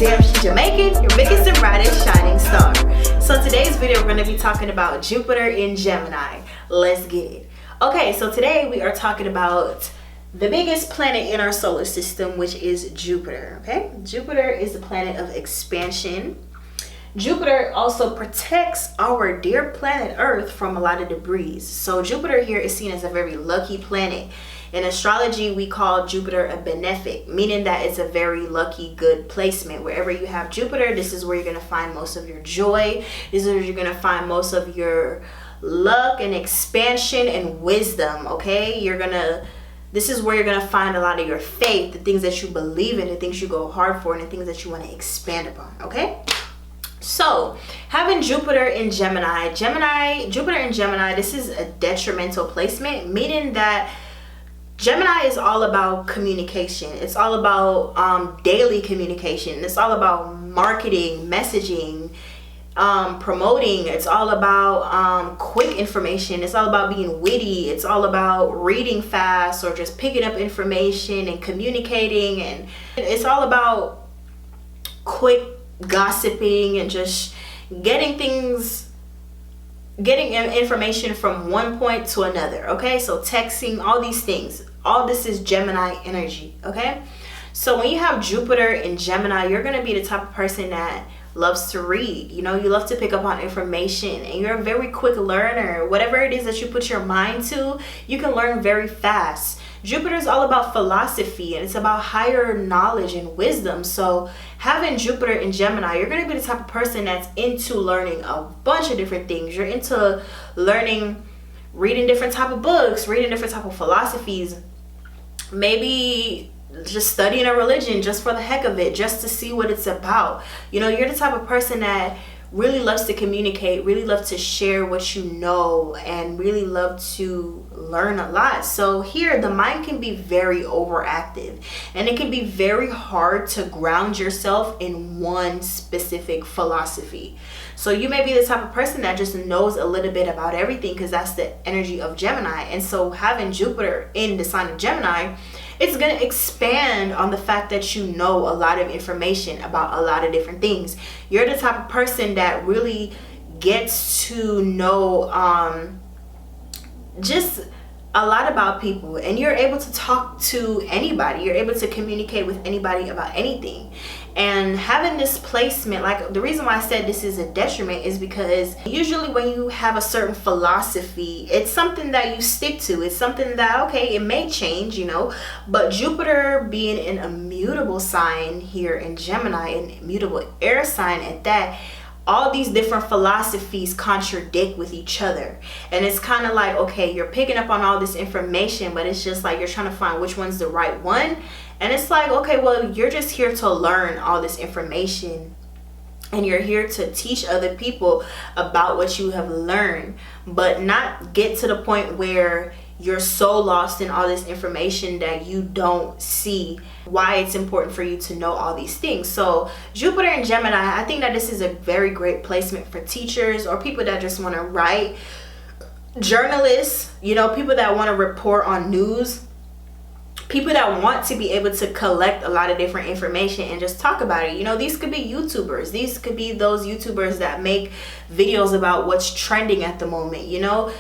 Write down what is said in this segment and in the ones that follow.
Damn She Jamaican, your biggest and brightest shining star. So today's video we're going to be talking about Jupiter in Gemini. Let's get it. Okay, so today we are talking about the biggest planet in our solar system, which is Jupiter. Okay, Jupiter is the planet of expansion. Jupiter also protects our dear planet Earth from a lot of debris. So Jupiter here is seen as a very lucky planet. In astrology, we call Jupiter a benefic, meaning that it's a very lucky, good placement. Wherever you have Jupiter, this is where you're going to find most of your joy. This is where you're going to find most of your luck and expansion and wisdom, okay? This is where you're going to find a lot of your faith, the things that you believe in, the things you go hard for, and the things that you want to expand upon, okay? So, having Jupiter in Gemini, Jupiter in Gemini, this is a detrimental placement, meaning that Gemini is all about communication. It's all about daily communication. It's all about marketing, messaging, promoting. It's all about quick information. It's all about being witty. It's all about reading fast or just picking up information and communicating. And it's all about quick gossiping and just getting information from one point to another. Okay, so texting, all these things, all this is Gemini energy. Okay, so when you have Jupiter in Gemini, you're going to be the type of person that loves to read. You know, you love to pick up on information, and you're a very quick learner. Whatever it is that you put your mind to, you can learn very fast. Jupiter is all about philosophy, and it's about higher knowledge and wisdom. So having Jupiter in Gemini, you're going to be the type of person that's into learning a bunch of different things. You're into learning, reading different type of books, reading different type of philosophies, maybe just studying a religion just for the heck of it, just to see what it's about. You know, you're the type of person that really loves to communicate, really love to share what you know, and really love to learn a lot. So here the mind can be very overactive, and it can be very hard to ground yourself in one specific philosophy. So you may be the type of person that just knows a little bit about everything, because that's the energy of Gemini. And so having Jupiter in the sign of Gemini, it's going to expand on the fact that you know a lot of information about a lot of different things. You're the type of person that really gets to know just a lot about people, and you're able to talk to anybody. You're able to communicate with anybody about anything. And having this placement, like the reason why I said this is a detriment is because usually when you have a certain philosophy, it's something that you stick to. It's something that, okay, it may change, you know, but Jupiter being an immutable sign here in Gemini, an immutable air sign at that, all these different philosophies contradict with each other. And it's kind of like, okay, you're picking up on all this information, but it's just like you're trying to find which one's the right one. And it's like, okay, well, you're just here to learn all this information, and you're here to teach other people about what you have learned, but not get to the point where you're so lost in all this information that you don't see why it's important for you to know all these things. So Jupiter in Gemini, I think that this is a very great placement for teachers or people that just want to write, journalists, you know, people that want to report on news, people that want to be able to collect a lot of different information and just talk about it. You know, these could be YouTubers. These could be those YouTubers that make videos about what's trending at the moment, you know,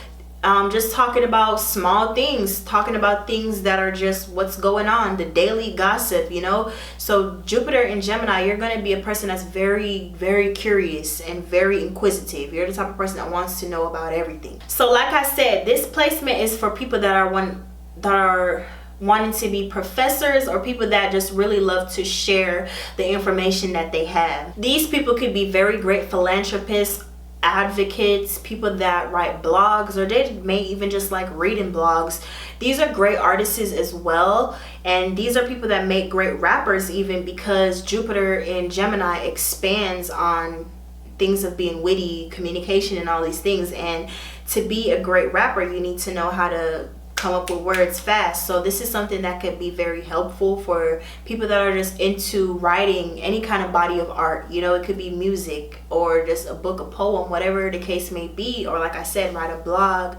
just talking about small things, talking about things that are just what's going on, the daily gossip, you know. So Jupiter in Gemini, you're going to be a person that's very, very curious and very inquisitive. You're the type of person that wants to know about everything. So like I said, this placement is for people that are wanting to be professors, or people that just really love to share the information that they have. These people could be very great philanthropists, advocates, people that write blogs, or they may even just like reading blogs. These are great artists as well, and these are people that make great rappers, even because Jupiter in Gemini expands on things of being witty, communication, and all these things. And to be a great rapper, you need to know how to come up with words fast. So this is something that could be very helpful for people that are just into writing any kind of body of art. You know, it could be music or just a book, a poem, whatever the case may be, or like I said, write a blog,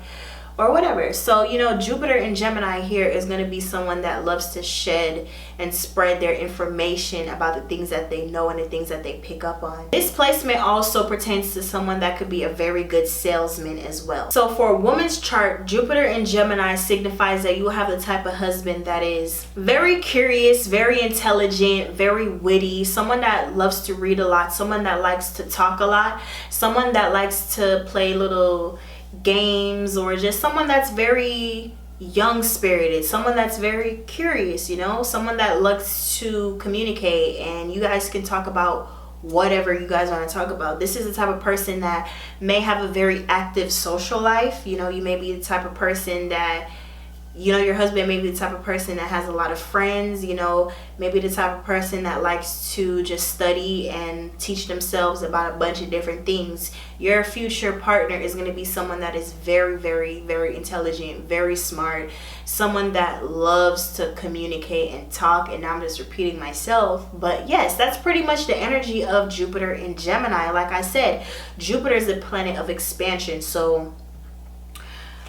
or whatever. So, you know, Jupiter in Gemini here is going to be someone that loves to shed and spread their information about the things that they know and the things that they pick up on. This placement also pertains to someone that could be a very good salesman as well. So for a woman's chart, Jupiter in Gemini signifies that you have the type of husband that is very curious, very intelligent, very witty, someone that loves to read a lot, someone that likes to talk a lot, someone that likes to play little games, or just someone that's very young spirited, someone that's very curious, you know, someone that likes to communicate and you guys can talk about whatever you guys want to talk about. This is the type of person that may have a very active social life. You know, you may be the type of person that, you know, your husband may be the type of person that has a lot of friends, you know, maybe the type of person that likes to just study and teach themselves about a bunch of different things. Your future partner is going to be someone that is very, very, very intelligent, very smart, someone that loves to communicate and talk. And now I'm just repeating myself, but yes, that's pretty much the energy of Jupiter in Gemini. Like I said, Jupiter is the planet of expansion. So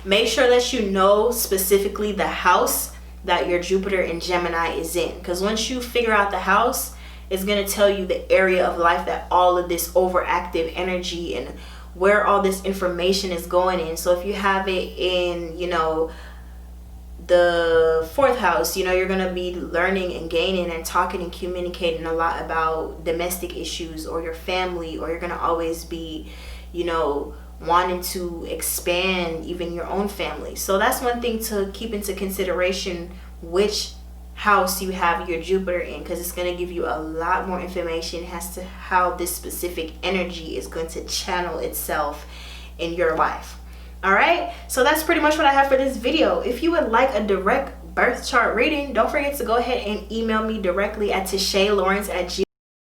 make sure that you know specifically the house that your Jupiter in Gemini is in, because once you figure out the house, it's going to tell you the area of life that all of this overactive energy and where all this information is going in. So if you have it in, you know, the 4th house, you know, you're going to be learning and gaining and talking and communicating a lot about domestic issues or your family, or you're going to always be, you know, wanting to expand even your own family. So that's one thing to keep into consideration, which house you have your Jupiter in, because it's going to give you a lot more information as to how this specific energy is going to channel itself in your life. All right, so that's pretty much what I have for this video. If you would like a direct birth chart reading, don't forget to go ahead and email me directly at tashaylawrence@gmail.com.